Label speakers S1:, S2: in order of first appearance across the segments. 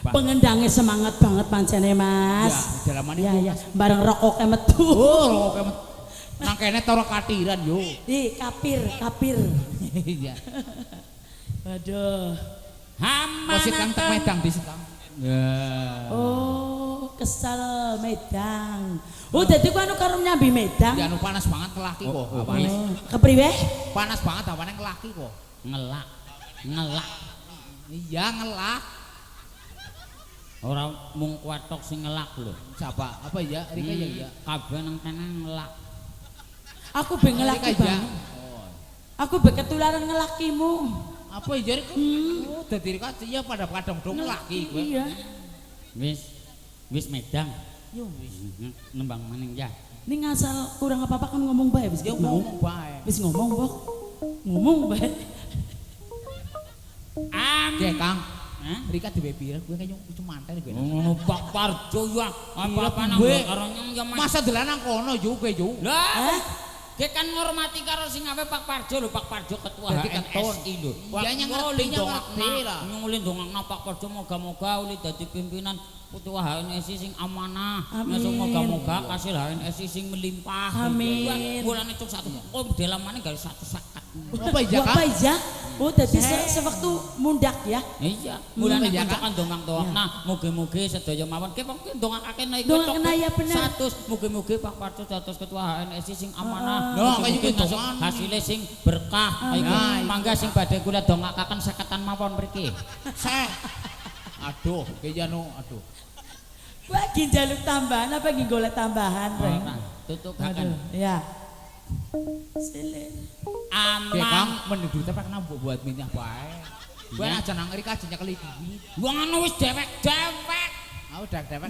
S1: Pengendangnya semangat banget pancene Mas.
S2: Ya, dalamane
S1: ya, bareng rokoknya metu.
S2: Oh, rokoknya metu. Nang kene toro katiran yo.
S1: Ih, kapir.
S2: Iya.
S1: Waduh.
S2: Musik kang tek Medang di situ. Ya.
S1: Oh, kesal Medang. Oh, dadi ku anu karo nyambi Medang.
S2: Ya anu panas banget kelaki kok awane.
S1: Kepriwe?
S2: Panas banget awane kelaki kok.
S3: Ngelak.
S2: Iya, ngelak.
S3: Ora mung kuatok sing ngelak lho.
S2: Siapa? Apa ya? Rika ya iya.
S3: Kabeh nang kene ngelak.
S1: Aku be ngelaki banget. Aku be ketularan ngelakimu.
S2: Apa ya Rika? Oh, dadi Rika ya pada kadang dong ngelaki kowe.
S1: Iya.
S3: Wis Medang.
S2: Yo wis.
S3: Nembang maning ya.
S1: Ini ngasal kurang apa-apa kan ngomong bae wis.
S2: Ya ngomong bae.
S1: Wis ngomong, Bok. Ngomong bae.
S2: Oke, Kang. Rika di bebir, gue kayaknya cuma mantel gue.
S3: Ngono Pak Parjo ya. Apa-apa nang karo nyong ya
S2: masa delanang kono juga yo.
S3: Lah. Dia kan ngormati karo sing awe Pak Parjo lho, Pak Parjo ketua HNSI lho.
S2: Iya ngerti lah.
S3: Nyungulin dongakna Pak Parjo moga-moga uli dadi pimpinan ketua HNSI sing amanah. Masuk moga-moga kasil HNSI sing melimpah.
S1: Amin.
S3: Mulane cuk satu. Oh delamane gawe satu sakat.
S2: Apa iya Kang?
S1: Apa iya? Oh, dadi sewaktu mundak ya.
S3: Iya, mulane kancakan dongak-dongak. Nah, mugi-mugi sedaya mawon ki ndongakake nek
S1: Dongakna ya bener.
S3: 100 mugi-mugi Pak Parjo dados ketua HNSI sing amanah.
S2: Nah, kaya
S3: Mugi-mugi
S2: gitu
S3: hasilé sing berkah. Ayo mangga sing badhe kula dongakaken seketan mawon mriki.
S2: Aduh, kaya anu aduh.
S1: Wah, ginjaluk tambahan apa nggih golek tambahan, Reng?
S3: Tutukaken.
S1: Ya. Silen.
S3: Aman.
S2: Kang mendudute pak kena buat minyak bae. Gue aja nang Rika aja nyekeli duit.
S3: Wong anu wis dewek-dewek.
S2: Udah dewek.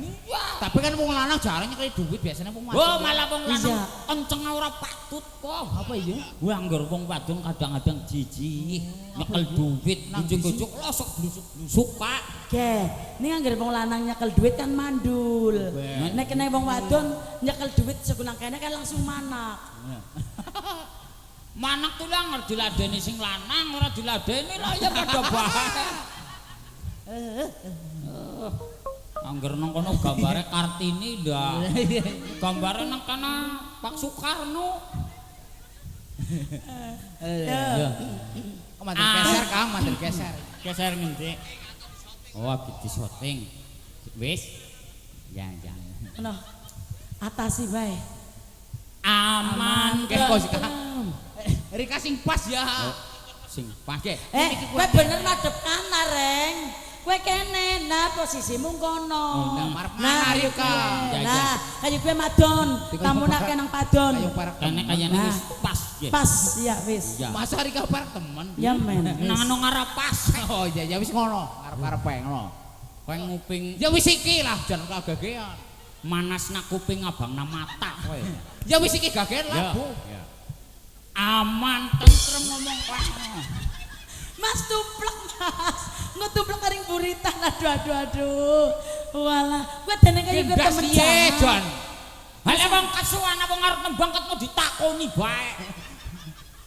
S2: Tapi kan wong lanang jarang nyekeli duit biasanya wong wadon.
S3: Oh, malah wong lanang kenceng ora patut kok.
S2: Apa iya?
S3: Wah, anggere wong wadon kadang-kadang jijik, nyekel duit, ujuk-ujuk losok blusuk-blusuk, Pak.
S1: Ge, ini anggere wong lanang nyekel duit kan mandul. Nek kena wong wadon nyekel duit segunang kene kan langsung manak.
S3: Manak tuh lah ngerti diladeni sing lanang ora diladeni lah ya padha bae. Angger nang kono gambare Kartini ndak. Gambare nang kana Pak Soekarno.
S2: Mantul geser Kang, mantul geser.
S3: Geser ngendi? Oh, abis di syuting. Wis. Ya.
S1: Ono atasi bae.
S3: Aman
S2: kok sih Kang. Rika sing pas ya.
S3: Sing pas.
S1: Kowe bener madhep kanan, Reng. Kowe kene, nah posisimu kono.
S2: Nah, Rika.
S1: Nah, kaya kowe madon, tamunake nang padon.
S3: Kene kayane wis pas nggih.
S1: Pas, ya wis.
S2: Masa Rika parek temen.
S1: Ya men.
S3: Nang anu ngarep pas.
S2: Oh iya ya wis ngono, arep-arepe ngono.
S3: Kowe nguping
S2: ya wis iki lah jan kagagean.
S3: Manasna kuping abangna mata kowe.
S2: Ya wis iki gagean lah, Bu.
S3: Aman tentrem ngomong pas.
S1: Mas tuplek Mas, ngetuplek karing buritan, aduh. Walah, kowe dene kaya kowe temen
S2: Jon.
S3: Hale wong kasuwana wong arep nembang ketmu ditakoni bae.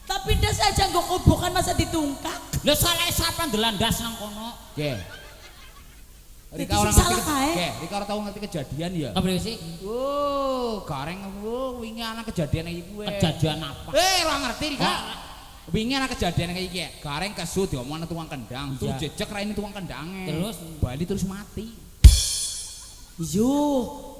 S1: Tapi ndas aja nggo kobokan masa ditungkak.
S3: Lah salah sapa ndelandas nang kono?
S2: Nggih.
S1: Rika orang salah kae.
S2: Rika ora tau ngerti kejadian ya.
S3: Kepriye sih?
S2: Oh, gareng wingi ana kejadian iki kuwe.
S3: Kejadian apa?
S2: Ora ngerti Rika. Wingi ana kejadian kayak iki. Gareng kesu diomongno tukang kendang, terus jejek raine tukang kendange.
S3: Terus
S2: bali terus mati.
S1: Yo,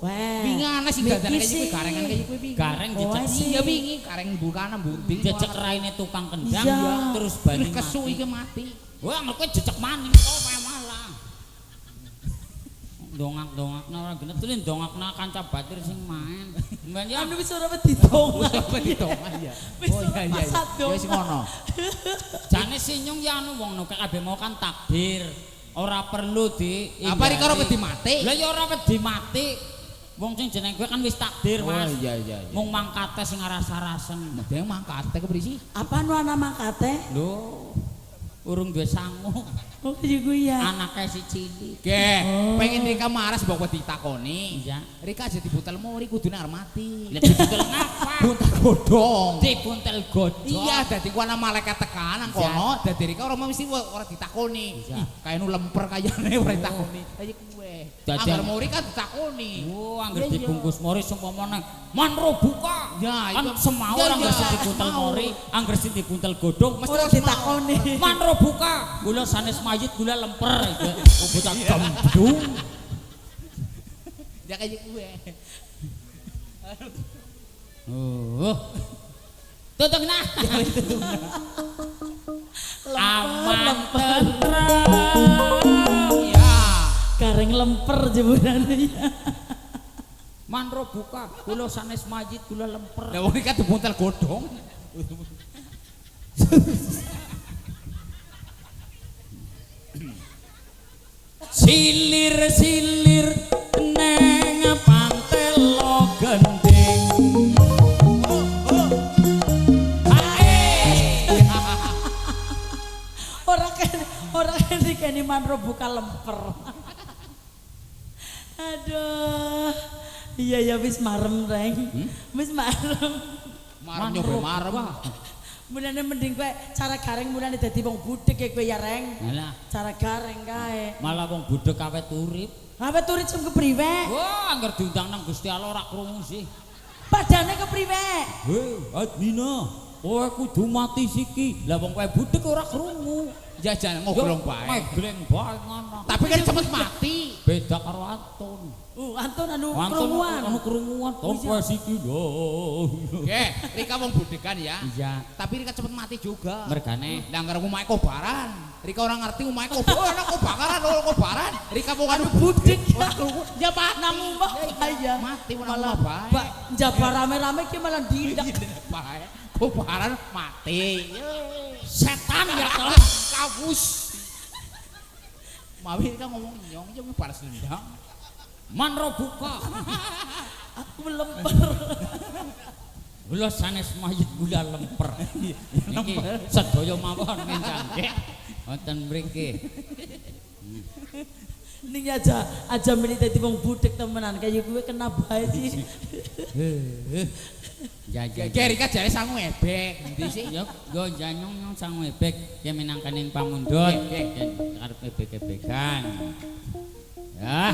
S1: weh.
S2: Wingi ana sing dadane kayak iki garengan kayak iki wingi.
S3: Gareng jejek.
S2: Iya wingi gareng bukana bunting.
S3: Jejek raine tukang kendang terus bali
S2: kesu iki mati.
S3: Wah, kowe jejek maning kok malah. Dongak-dongakna ora genep tulin dongakna kanca batir sing main. Mbak ya
S1: anu wis ora wedi dongak.
S2: Ya.
S1: Oh iya.
S2: Wis ngono.
S3: Jane sinyung ya anu wong nek kabeh mau kan takbir. Ora perlu di
S2: apa Rika ora wedi mati?
S3: Lah ya ora wedi mati. Wong sing jeneng kowe kan wis takdir, Mas.
S2: Oh iya.
S3: Mung mangkate sing aras-arasen.
S2: Medeng mangkate keprisi?
S1: Apa nu ana mangkate?
S3: Lho. urung duwe sangu.
S1: Oh iya gue ya.
S3: Anake si cilik.
S2: Ge, pengen Rika maras mbok ditakoni.
S3: Iya.
S2: Rika aja dibuntel mori kudune arep mati.
S3: Lah dibuntel ngapa?
S2: Buntel godhong.
S3: Dibuntel godhong.
S2: Iya, dadi ku ana malaikat tekan nang kono, dadi Rika ora mesti ora ditakoni.
S3: Iya.
S2: Ih, kayane lemper kayane ora ditakoni. Kaya kuwe.
S3: Dadi-
S2: Angger mori kan ditakoni.
S3: Oh, angger
S2: Iya, iya.
S3: dibungkus mori sumpama nang manro buka.
S2: Ya,
S3: Kan
S2: itu-
S3: semau
S2: iya,
S3: orang
S2: iya.
S3: gak sing dibuntel mori, angger sing dibuntel godhong mesti
S1: Ora ditakoni.
S3: manro buka. Gula sanes mayit gula lemper. Bocah gembung.
S2: Ya kaya kuwe.
S3: Oh. Tutung nah. Aman tentrem.
S2: Ya.
S1: Gareng lemper jeburane ya.
S3: Manro buka, gula sanes mayit gula lemper.
S2: Lah wong iki kan dibuntel godhong.
S3: Silir-silir neng pantelo gending.
S1: Ora kene manro buka lemper. Aduh. Iya ya wis marem reng. Wis marem.
S2: Marem nyoba marem.
S1: Mulane mending kowe cara gareng mulane dadi wong budhek ya kowe ya reng.
S3: Alah,
S1: Cara gareng kae.
S3: malah wong budhek awet urip.
S1: Awet turut sing kepriwe?
S3: Wah, angger diundang nang Gusti Allah ora krungu sih.
S1: Padane kepriwe?
S3: Hei, Admina, kowe kudu mati siki. Lah wong kowe budhek ora krungu.
S2: Jajan ngobrol bae.
S3: Megleng bae ngono.
S2: Tapi kan cepet mati.
S3: Beda karo Anton.
S1: Anton anu
S3: Anton
S1: krunguan.
S3: anu krunguan. Ton kowe siki lho.
S2: Ge, Rika wong budekan ya.
S3: Iya,
S2: Tapi Rika cepet mati juga.
S3: mergane
S2: Lah ngger omahe kobaran. Rika orang ngerti omahe kobaran, kobaran. Rika wong anu
S1: budek.
S2: Ya Pak,
S1: Nang omah ya.
S2: mati
S1: Malah
S2: malah bae.
S1: Mbak njabar rame-rame ki malah dindak.
S2: Bae. Kobaran mati.
S3: setan ya toh.
S2: Kabus. Mawi Rika ngomong nyong yo balas dendam.
S3: Manro buka.
S1: Aku lemper.
S3: Gula sanes mayit gula lemper. Niki sedaya mawon ngencangke. Wonten mriki.
S1: Ning aja meni dadi wong budek temenan kaya kowe kena bae sih.
S3: Ya ya.
S2: Ge Rika jare sangu ebek. Endi sih?
S3: Yo janyong sang ebek ya minangkaning pamundhut. Arep ebek-ebekan. Ya,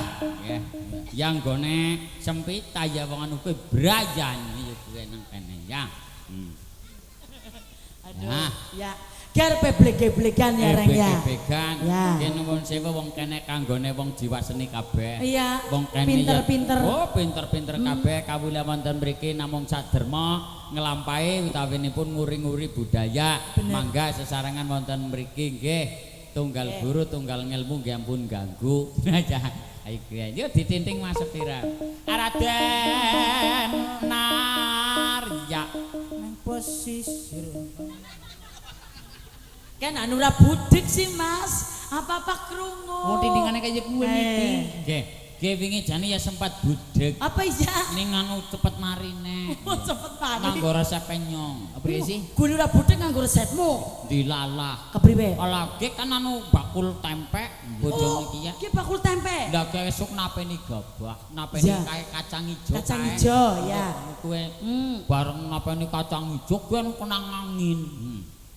S3: yang gone sempit ya wong anu kowe brayan ya kowe nang kene ya.
S1: Aduh.
S3: Nah.
S1: Ya, gar beblek-geblekan ya reng ya.
S3: Ebek-ebekan.
S1: Ya.
S3: Kene nuwun sewu wong kene kanggone wong jiwa seni kabeh.
S1: Iya.
S3: Wong kene
S1: Pinter-pinter.
S3: Oh, pinter-pinter kabeh kawula wonten mriki namung saderma nglampahi utawinipun nguri-nguri budaya. Mangga sesarengan wonten mriki nggih. Tunggal guru, tunggal ngelmu nggih ampun ganggu. Ya. Ayo yo ditinting Mas Sepira. Raden Narya nang posisir.
S1: Kan anu ora budek sih Mas. Apa-apa krungu.
S2: Wong tindingane kaya kuwe niki.
S3: Nggih wingi jane ya sempat budek
S1: Apa iya?
S3: ning anu cepet marine.
S1: Cepet mari.
S3: Nganggo resep penyong.
S2: Apa sih?
S1: Gue ora budek nganggo resepmu.
S3: Dilalah.
S1: Kepriwe?
S3: Lagi kan anu bakul tempe bojone iki ya.
S1: Ki bakul tempe.
S3: Lah esuk napeni gabah, napeni
S1: Ya.
S3: kae kacang ijo.
S1: Kacang
S3: kae.
S1: ijo ya.
S3: Kowe
S1: Hmm.
S3: bareng napeni kacang ijo kuwi anu kenang angin.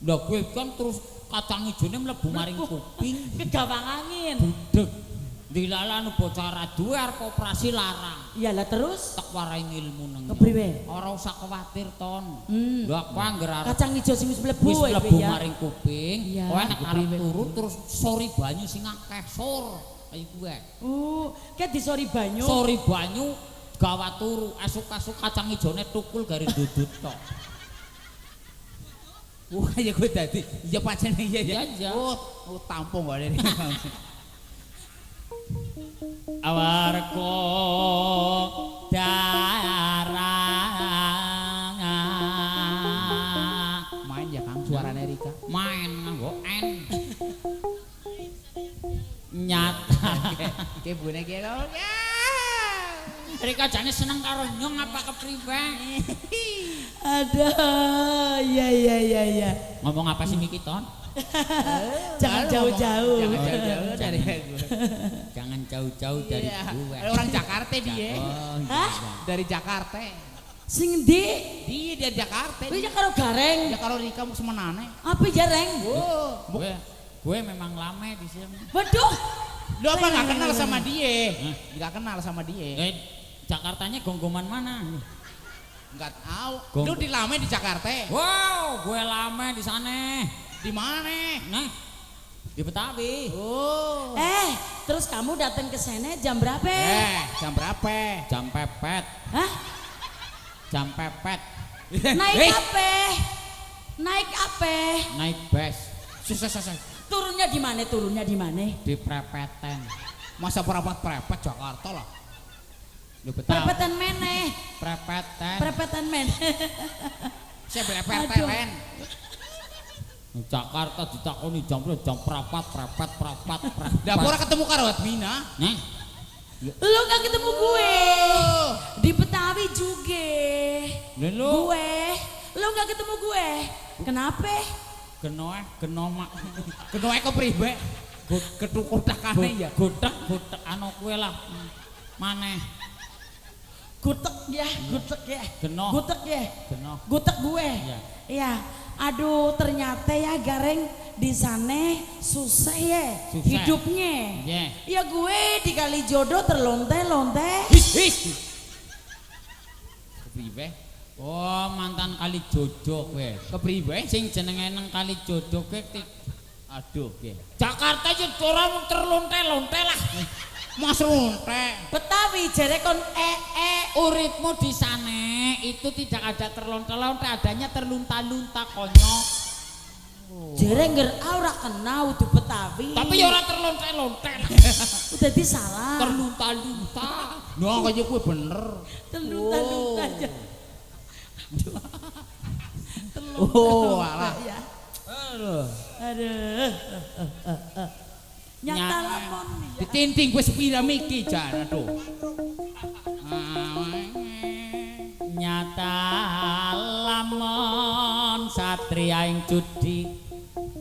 S3: Lah kowe kan terus kacang ijone mlebu maring kuping.
S1: Ki gawang angin.
S3: Budek. Dilalah anu bocah radu arep operasi larang.
S1: Iya lah terus
S3: Tak warai ilmu nang.
S1: kepriwe?
S3: Ora usah kuwatir ton.
S1: Hmm.
S3: Lho aku angger arep
S1: Kacang ijo sing wis mlebu
S3: wis
S1: iki
S3: mlebu
S1: ya.
S3: maring kuping.
S1: Iya.
S3: Kowe nek arep turu terus sori banyu sing akeh sur. Ayo kuwe.
S1: Ki disori banyu.
S3: Sori banyu gawat turu, esuk-esuk kacang ijone tukul gari dudut tok.
S2: Wah, ya kowe dadi. Ya pancen iya ya.
S3: Iya.
S2: Oh, tampung kok ini.
S3: Awarko darah
S2: Main ya Kang suarane Rika.
S3: main nganggo N nyata.
S2: Ki bune ki lho.
S3: Rika jane seneng karo nyong apa kepriwe?
S1: Aduh, iya.
S3: Ngomong apa sih Miki Ton?
S1: Jangan jauh-jauh.
S2: Jangan jauh-jauh dari gue.
S3: Jangan jauh-jauh dari
S2: Iya.
S3: gue.
S2: Orang Jakarta dia.
S3: Oh,
S1: Hah?
S2: Dari Jakarta.
S1: Sing endi?
S2: Dia dari Jakarta.
S1: Kuwi ya karo gareng.
S2: Ya kalau Rika mau semenane.
S1: Apa ya, Reng?
S3: gue memang lama di sini.
S1: Waduh.
S2: Lu apa nggak kenal sama dia? Nggak kenal sama dia.
S3: Jakartanya gonggoman mana?
S2: Nggak tahu.
S3: Gong-
S2: Lu di lama di Jakarta.
S3: Wow, gue lama di sana.
S2: Di mana?
S3: Nah, di Betawi.
S2: Oh.
S1: Terus kamu datang ke sana jam berapa?
S2: Jam berapa?
S3: Jam pepet,
S1: Hah?
S3: jam pepet,
S1: Naik apa? Naik apa?
S3: naik bus
S2: Susah.
S1: Turunnya di mana? Turunnya di mana?
S3: di Prepetan.
S2: Masa prepet Jakarta lah.
S3: Di Betawi.
S1: Perpetan meneh.
S3: Prepetan.
S1: Perpetan meneh.
S2: Saya beli
S1: Aduh.
S2: PTN.
S3: Jakarta ditakoni jam prepet.
S2: Dapur ketemu karo Admina.
S3: Nah,
S1: Lu gak ketemu gue. Di Betawi juga.
S3: lu
S1: Lu gak ketemu gue. Kenapa?
S3: genomak.
S2: Kedua eko pribe. Ketukur takane ya.
S3: Gutek anu kue lah. Maneh
S1: Gutek ya.
S3: Geno.
S1: Gutek ya.
S3: Geno.
S1: Gutek gue.
S3: Iya.
S1: Iya. Aduh, ternyata ya Gareng di sana susah ya
S3: Susah.
S1: hidupnya.
S3: Iya.
S1: Ya gue di Kalijodo terlonte-lonte.
S2: His. Kepribe?
S3: Oh, mantan kali jodoh kowe.
S2: Kepribe?
S3: Sing jenenge nang kali jodoh kowe
S2: Aduh, ge.
S3: Jakarta yo ora terlonte-lonte lah.
S2: Mas Runte.
S1: Betawi jere kon
S3: Uripmu di sana itu tidak ada terlonte-lonte, adanya terlunta-lunta konyol.
S1: jere ngger ora kenal di Betawi.
S3: Tapi ya ora terlonte-lonte lah.
S1: Udah di salah.
S3: Terlunta-lunta.
S2: Nah, kaya gue bener.
S1: Terlunta-lunta aja.
S2: Oh, alah.
S1: Ya.
S3: Aduh.
S1: Aduh. Nyata
S3: Nyata.
S1: lamon.
S2: Ditinting gue sepira miki jan aduh.
S3: Nyata lamun satria ing judi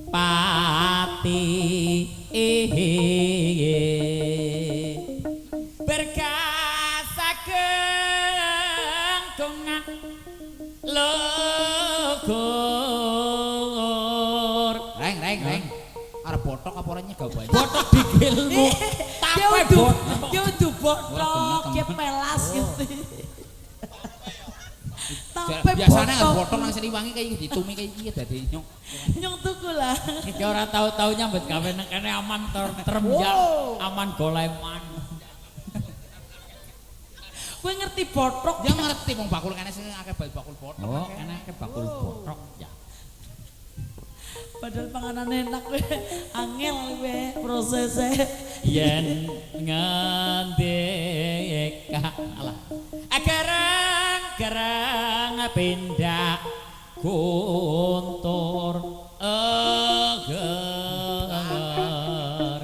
S3: pati berkah sageng dongak lugur
S2: Reng. Arep botok apa orangnya gak banyak.
S3: botok digilmu
S1: Dia
S3: tape
S1: udah
S3: botok
S1: botok, dia pelas gitu. Tape
S2: Biasanya nggak
S1: botok.
S2: botok nang Siliwangi kayak gitu, ditumi kayak gitu dadi nyok.
S1: Nyong tuku lah.
S3: iki ora tau-tau nyambut gawe nang kene aman teremjang aman goleman.
S1: Gue ngerti botok.
S2: Dia ngerti wong bakul kene sing akeh bakul botok.
S3: Oh, enake bakul botok ya.
S1: Padahal panganan enak gue. Angel gue prosesnya.
S3: Yen ngendika alah gerang pindah guntur eger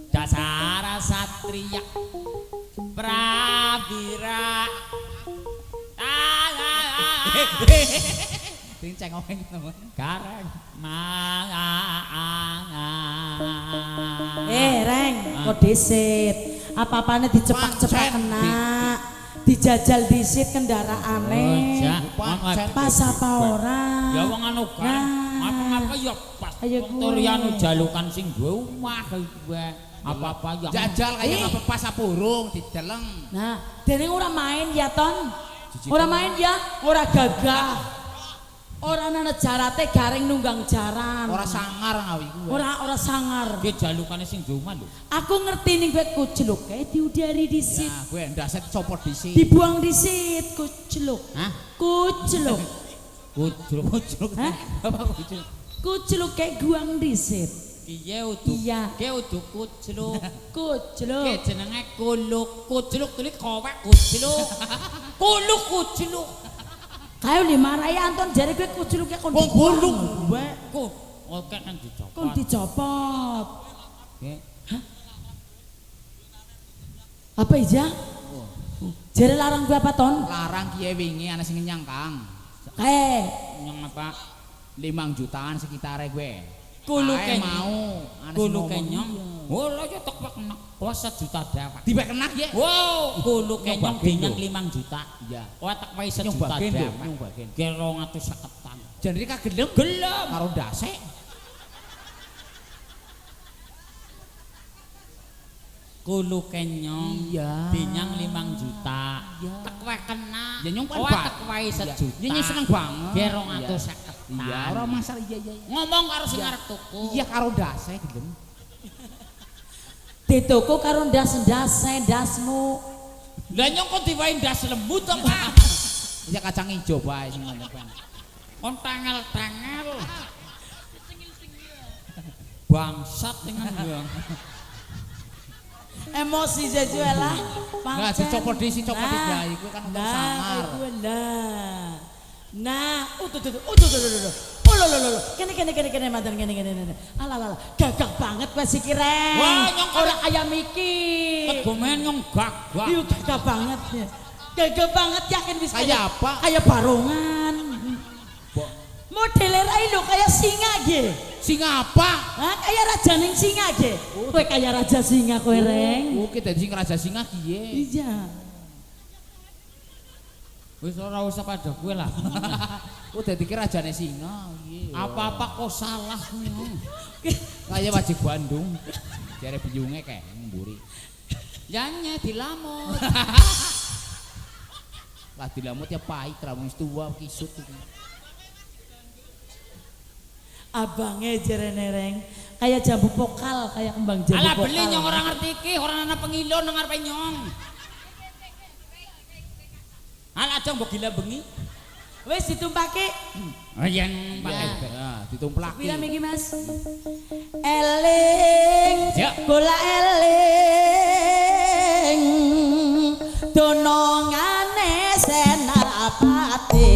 S3: dasar satria prawira
S2: Sing cengongeng temen.
S3: karang
S1: Reng, kok disit. Apa-apanya dicepak-cepak kena. Dijajal disit kendaraane. Pas apa ora?
S3: ya wong anu kan apa-apa ya pas
S1: Ayo
S3: Toriano
S1: gue.
S3: jalukan sing gue omah gue apa-apa ya
S2: Jajal kayak apa pas apurung dideleng.
S1: Nah, dene ora main ya Ton. Ora main ya, ora gagah. Ora ana jarate garing nunggang jaran.
S2: Ora sangar ngawi kuwe.
S1: Ora sangar.
S3: dia jalukane sing di omah lho
S1: Aku ngerti ning kowe kucluk kae diudari disit.
S2: Ya, gue ndaset copot dhisik.
S1: Dibuang disit kucluk.
S3: hah
S1: Kucluk.
S3: kujruk
S1: Hah?
S2: Apa kucing?
S1: Kucluk kae guang disit.
S3: iya udu
S1: Iya.
S3: ke udu kujluk ke
S1: Kucluk.
S3: jenenge kuluk kujluk tuli kowek kujluk kuluk kujluk
S1: Kae dimarahi Anton jare kowe kucluk kae kon
S2: Wong
S1: digulung.
S2: gulung.
S3: ku oke kan dicopot
S1: Kon dicopot.
S3: Oke.
S1: Apa ija? Jare larang gue apa Ton?
S2: Larang kiye wingi ana sing nyangkang.
S1: Kae
S3: yang apa
S2: 5 jutaan sekitare gue.
S3: Kulu
S2: Ae
S3: kenyong.
S2: mau.
S3: Kulu kenyong. Oh, lo yo tek kena. Wah 1 juta dapat.
S2: Dibek kenak ya.
S3: Wow, kulu kenyong
S2: Nyobakin
S3: dinyang
S2: lho.
S3: 5 juta.
S2: Iya.
S3: Wah tak wae 1 juta
S2: Nyobakin lho,
S3: dapat.
S2: nyobakin.
S3: Ki 250-an.
S2: Jadi kagelem.
S3: Gelem.
S2: Karo ndase.
S3: Kulu kenyong
S2: Iya.
S3: dinyang 5 juta.
S2: Iya.
S3: Tek wae kena.
S2: Ya nyong kan
S3: Wah
S2: Pak.
S3: tek wae
S2: Iya.
S3: 1 juta.
S2: Ya nyong seneng banget.
S3: Ki
S2: Iya.
S3: 250-an.
S2: Iya, ora masalah iya.
S3: Ngomong karo sing
S2: Iya.
S3: arep tuku.
S2: Iya karo ndase gelem.
S1: Di toko karo ndas-ndase ndasmu.
S3: Lah nyong kok diwae ndas lembut to, Pak?
S2: Iya kacang ijo bae sing ngono kan.
S3: Kon tangel-tangel. Bangsat dengan gua.
S1: Emosi jejuela.
S2: Nggak, dicopot di lah, iku kan untuk sangar.
S1: Iku lah. Nah, tuh. Oh lo. Kene mantan kene. Alah. Gagah banget kowe si Kireng.
S3: Wah, nyong
S1: ora kaya mikir.
S3: Kegomen nyong gagah.
S1: Iya gagah banget. Gagah banget yakin wis
S2: Kayak apa?
S1: Kayak barongan. Modelnya rai lo kayak singa ge.
S2: Singa apa?
S1: Hah, kayak raja ning singa ge. Kowe kayak raja singa kowe Reng.
S2: Oh, kita sing raja singa kiye.
S1: Iya.
S3: Wis ora usah pada kowe lah.
S2: Oh, dadi ki rajane singa. Iya.
S3: Apa-apa kok salah nyong.
S2: Kayak wajib Bandung. Jare biyunge kae mburi.
S3: Janye dilamut.
S2: Lah dilamut ya pahit ra wis tua kisut iki.
S1: Abange jerene Reng. Kayak jambu pokal, kayak kembang jambu
S3: Alah
S1: pokal.
S3: beli nyong ora ngerti iki, ora ana pengilo nang ngarepe nyong. Alah aja mbok gila bengi.
S1: Wis ditumpake.
S3: Yang pakai.
S2: Nah, ditumplaki.
S1: Pira iki Mas? Eling.
S3: Ya.
S1: Bola eling. Donongane senapati.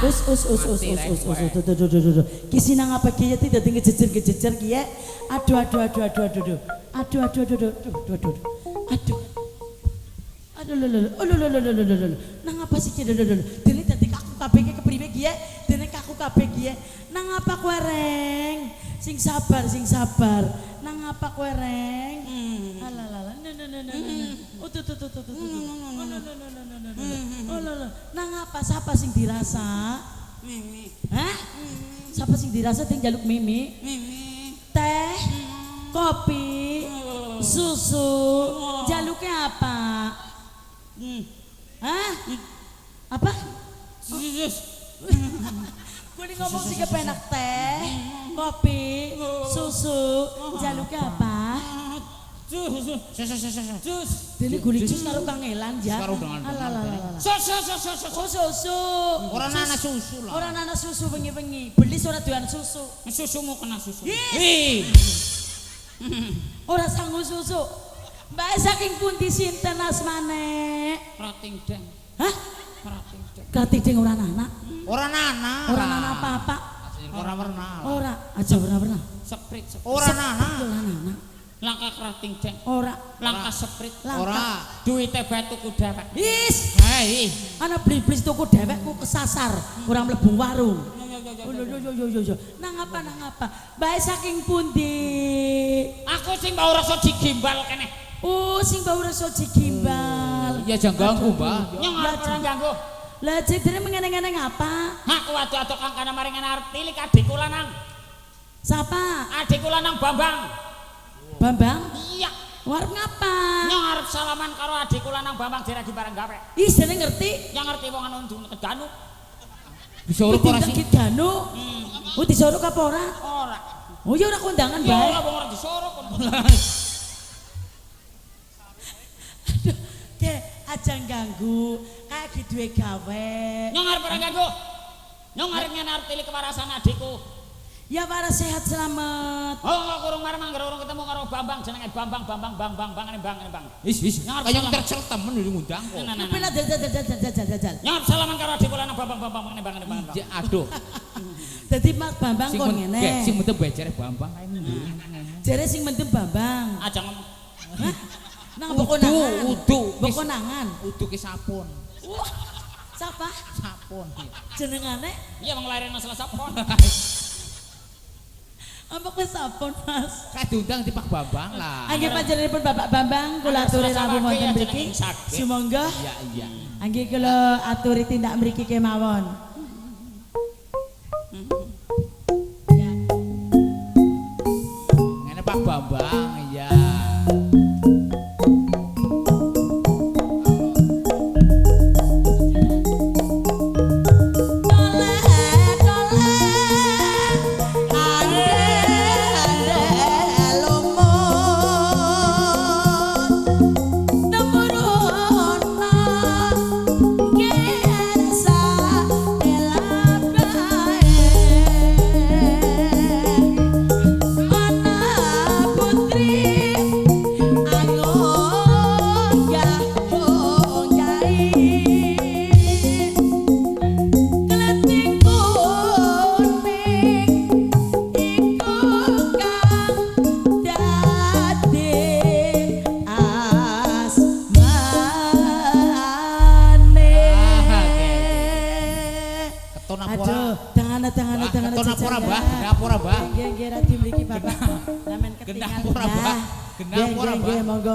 S1: Duh. Ki sinang apa ki ya tidak ngejejer ki ya. Aduh. Nang apa sih ki? Dene dadi kaku kabeh ki kepriwe ki ya? Dene kaku kabeh ki ya. Nang apa kowe reng? Sing sabar. Nang apa kowe reng? Alalala. Oh tuh. Oh lho. Nang apa sapa sing dirasa?
S4: Mimi.
S1: Hah? Sapa sing dirasa ting jaluk mimi? Teh, kopi, susu, jaluknya apa? Hah? Apa? Gue ngomong sih kepenak teh, kopi, susu, jaluknya apa? Jus. Dene guling jus karo kangelan ya. Alalala. Susu.
S2: Ora ana susu lah.
S1: Ora ana susu wengi-wengi. Beli ora doan susu.
S2: Susumu kena susu.
S1: Ih. Ora sanggup susu. Mbak saking pundi sinten asmane?
S2: Rating deng.
S1: Hah?
S2: Rating deng.
S1: Krating ding ora anak.
S2: Ora ana.
S1: Ora ana apa-apa.
S2: Ora werna.
S1: Ora, aja warna-warna.
S2: Seprit. Ora ana.
S1: Ora anak.
S3: Langkah krating deng.
S1: Ora.
S3: Langkah seprit.
S2: Ora.
S3: Duite bae tuku dhewek.
S1: Is.
S2: Hei.
S1: Ana beli-beli tuku dhewek ku kesasar, ora mlebu warung. Yo. Nang apa? Bae saking pundi?
S3: Aku sing bau rasa digimbal kene.
S1: Oh, sing bau rasa digimbal.
S2: Ya jangan ganggu, Mbak.
S3: Nyong arep ora ganggu.
S1: Lah jedene mengene-ngene ngapa?
S3: Aku adu-adu kang kana maring arep tilik adikku lanang.
S1: Sapa?
S3: Adikku lanang Bambang.
S1: Bambang?
S3: Iya.
S1: Warep ngapa?
S3: Nyong arep salaman karo adikku lanang Bambang diragi bareng gawe.
S1: Ih, dene ngerti.
S3: Nyong ngerti wong anu ndung kedanu.
S2: Disuruh ora sih.
S1: Kita danu. Oh, disuruh apa ora?
S3: Ora.
S1: Oh, ya ora kondangan
S3: Ya
S1: bae.
S3: ora wong ora disuruh kon.
S1: Ke aja ganggu. Kayak duwe gawe.
S3: Nyong arep ora ganggu. Nyong arep ngene arep tilik kewarasan adikku.
S1: Ya para sehat selamat.
S3: Oh, kurung marang urung ketemu karo Bambang jenenge Bambang ini Bang.
S2: Is. Kayak tercel temen udah ngundang kok.
S1: Tapi lah jajal.
S3: Nyong salaman karo adikku lanang Bambang ini Bang.
S2: Ya aduh.
S1: Dadi Mas Bambang kok ngene.
S2: Sing mendem becere Bambang kae ndi.
S1: Jare sing mendem Bambang.
S3: Aja ngomong.
S1: Nang konangan.
S2: Udu.
S1: Konangan.
S2: Udu ki sapun.
S1: Wah. Sapa?
S2: Sapun.
S1: Jenengane?
S3: Iya wong lahiran masalah sapon.
S1: Apa kuwi sapon, Mas?
S2: Kae diundang di Pak Bambang lah.
S1: Angge panjenenganipun Bapak Bambang kula aturi rawuh wonten mriki. Sumangga.
S2: Iya.
S1: Angge kula aturi tindak mriki kemawon.
S2: Ngene Pak Bambang, iya.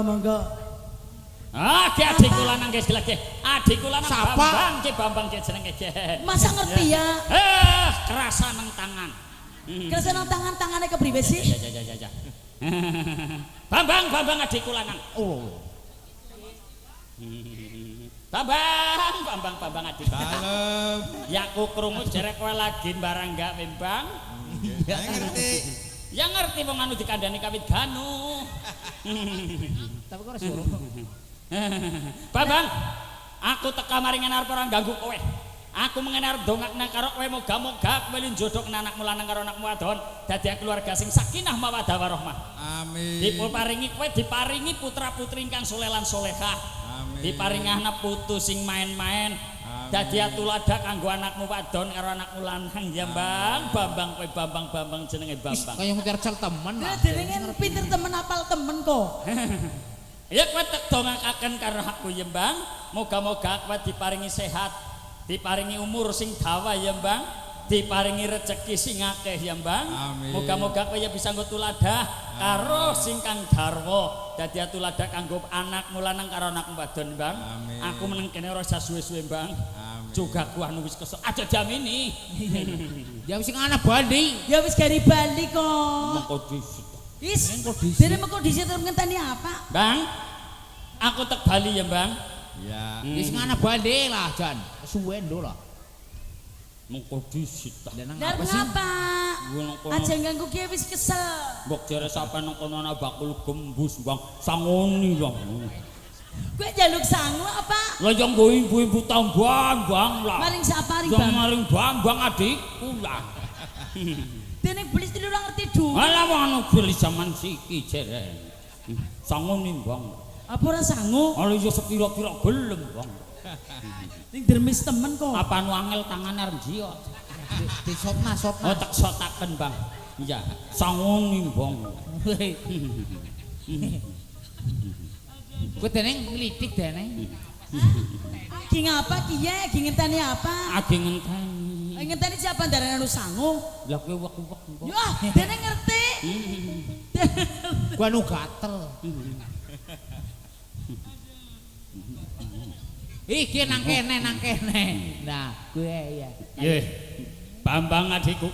S2: Monggo.
S3: Ki adikku lanang guys lagi. Adikku lanang Bambang ki jenenge ki.
S1: Masa ngerti ya?
S3: Kerasa nang tangan.
S1: Kerasa nang tangan-tangane kepriwe sih?
S3: Ya. Bambang adikku lanang.
S2: Oh.
S3: Bambang adikku. Dalem. Ya ku krungu jere kowe lagi barang gak Bambang?
S4: Ya ngerti.
S3: Ya ngerti wong anu dikandani kawit ganu.
S2: Tapi kok ora suruh.
S3: Bambang, aku teka maring arep ora ganggu kowe. Aku mengen arep dongakna karo kowe moga-moga kowe njodhokna anakmu lanang karo anakmu wadon dadi keluarga sing sakinah mawaddah warahmah.
S4: Amin.
S3: Diparingi kowe diparingi putra-putri ingkang saleh lan salehah.
S4: Amin.
S3: Diparingahna putu sing main-main.
S4: Amin.
S3: dadi atuladak kanggo anakmu wadon karo anakmu lanang ya Bang. Bambang kowe Bambang jenenge Bambang.
S2: Kaya ngercel temen lah.
S1: Dene pinter temen apal temen kok.
S3: Ya kowe tek dongakaken karo aku ya Bang. Moga-moga kowe diparingi sehat, diparingi umur sing dawa ya Bang. Diparingi rezeki sing akeh ya Bang.
S4: Amin.
S3: Moga-moga kowe ya bisa nggo tuladah karo sing kang garwa. Dadi tuladah kanggo anakmu lanang karo anakmu wadon Bang.
S4: Amin.
S3: Aku meneng kene ora usah suwe-suwe Bang.
S4: Amin.
S3: Juga ku anu wis kesel. Aja jamini.
S2: Ya wis sing anak Bali.
S1: Ya wis gari bali kok.
S3: Mengko disit.
S1: Is. Dene mengko dhisik terus ngenteni apa?
S3: Bang. Aku tek Bali ya Bang.
S4: Ya.
S2: Ya sing anak Bali lah Jan. Suwe ndo lah.
S3: Mengko disit.
S2: Dan
S1: Lah
S2: apa sih?
S1: ngapa?
S3: Gua nang kono.
S1: Aja ganggu ki wis kesel.
S3: Mbok jare sampe nang kono ana bakul gembus Bang. Sangoni Bang.
S1: Kowe njaluk sangu apa?
S3: Lah yang nggo ibu-ibu tambang Bang lah.
S1: Maring sapari
S3: Yang
S1: Bang.
S3: maring Bambang adikku lah.
S1: Dene belis tidur ora ngerti du.
S3: Alah ngono beli zaman siki jere. Sangoni Bang.
S1: Apa ora sangu?
S3: Ala yo sepira-pira gelem Bang.
S1: Ning dermis temen kok.
S3: Apa nu angel tangane arep jiot.
S2: Di sotna.
S3: Oh tak sotaken Bang. Iya, sangoni Bang.
S2: Kowe dene nglitik dene.
S1: Ki ngapa ki ye? Ki ngenteni apa?
S3: Agi ngenteni.
S1: Ngenteni siapa darane anu sangu?
S3: Lah kowe wek-wek.
S1: Yo, dene ngerti.
S2: Gua nu gatel. Iki nang kene. Nah, gue ya.
S3: Nggih. Bambang adikku,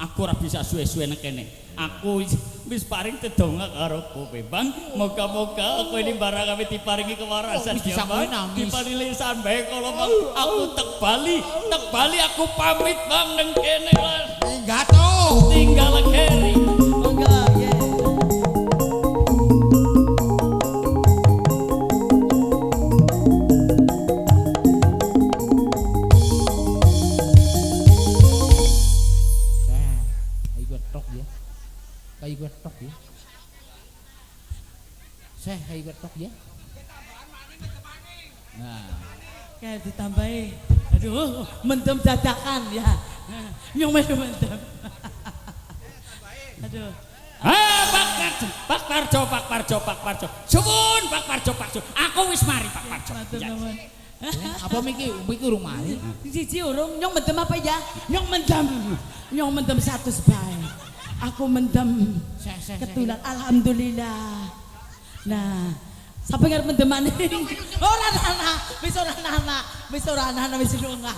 S3: aku ora bisa suwe-suwe nang kene. Aku wis paring dedonga karo kowe, Bang. Moga-moga kowe ini barang kami diparingi kewarasan
S2: bisa
S3: ya, Bang.
S2: kowe nangis.
S3: Diparingi lisan bae kalau Bang. Aku tek Bali aku pamit Bang nang kene lah.
S2: Enggak tuh.
S3: Tinggal keri.
S1: Enggak, ye.
S2: Kayu gue tok ya. Saya kayu gue tok ya. Nah,
S1: Kayak ditambahi. Aduh, mendem dadakan ya. Nyong mendem. Aduh.
S3: Pak Parjo. Suwun Pak Parjo. Aku wis mari Pak Parjo.
S1: Matur
S3: Ya.
S1: nuwun.
S2: apa miki urung mari?
S1: Siji urung nyong mendem apa ya? Nyong mendem 100 bae. Aku mendem ketulan alhamdulillah. Nah, sampai ngarep mendemane. Ora nana, wis ora nana wis lunga.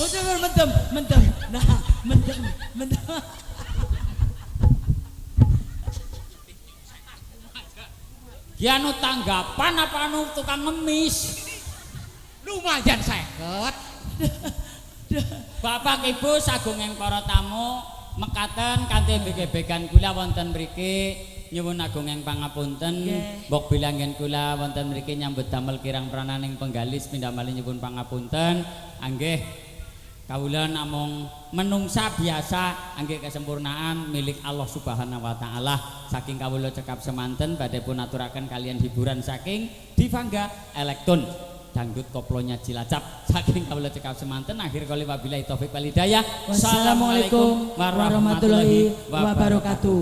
S1: Udah mendem. Nah, mendem.
S3: Ki anu tanggapan apa anu tukang ngemis?
S2: Lumayan seket.
S3: Bapak Ibu sagunging para tamu mekaten kanthi begebegan kula wonten mriki nyuwun agunging pangapunten.
S1: Nggih.
S3: Mbok bilanggen kula wonten mriki nyambut damel kirang prananing penggalis pindah malih nyuwun pangapunten. Anggih kawula namung menungsa biasa anggih kesempurnaan milik Allah Subhanahu wa taala. Saking kawula cekap semanten badhe pun aturaken kalian hiburan saking Divangga Elektron dangdut koplonya Cilacap saking kawula cekap semanten akhir kali wabillahi taufik wal hidayah.
S1: Wassalamualaikum warahmatullahi wabarakatuh.